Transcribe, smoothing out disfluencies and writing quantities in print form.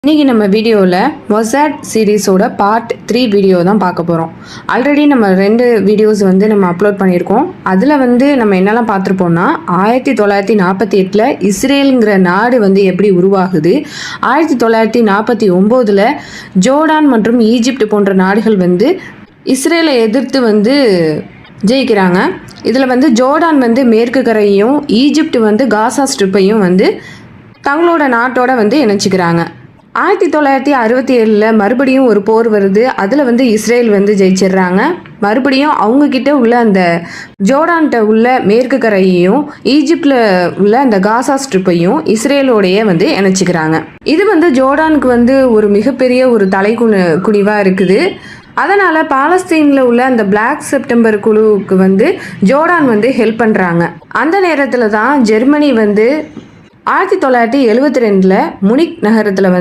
இன்றைக்கி நம்ம வீடியோவில் மொசாட் சீரீஸோட பார்ட் 3 வீடியோ தான் பார்க்க போகிறோம். ஆல்ரெடி நம்ம 2 வீடியோஸ் நம்ம அப்லோட் பண்ணியிருக்கோம். அதில் நம்ம என்னெல்லாம் பார்த்துருப்போம்னா 1948 இஸ்ரேலுங்கிற நாடு எப்படி உருவாகுது, 1949 ஜோர்டான் மற்றும் ஈஜிப்ட் போன்ற நாடுகள் இஸ்ரேலை எதிர்த்து ஜெயிக்கிறாங்க. இதில் ஜோர்டான் மேற்கு கரையையும் ஈஜிப்ட் காசா ஸ்ட்ரிப்பையும் தங்களோட நாட்டோட இணைச்சிக்கிறாங்க. 1967 மறுபடியும் ஒரு போர் வருது. அதில் இஸ்ரேல் ஜெயிச்சிடுறாங்க. மறுபடியும் அவங்கக்கிட்ட உள்ள அந்த ஜோர்டான்கிட்ட உள்ள மேற்கு கரையையும் ஈஜிப்டில் உள்ள அந்த காசா ஸ்ட்ரிப்பையும் இஸ்ரேலோடைய இணைச்சிக்கிறாங்க. இது ஜோர்டானுக்கு ஒரு மிகப்பெரிய ஒரு குடிவாக இருக்குது. அதனால் பாலஸ்தீனில் உள்ள அந்த பிளாக் செப்டம்பர் குழுவுக்கு ஜோர்டான் ஹெல்ப் பண்ணுறாங்க. அந்த நேரத்தில் தான் ஜெர்மனி 1972 முனிக் நகரத்தில்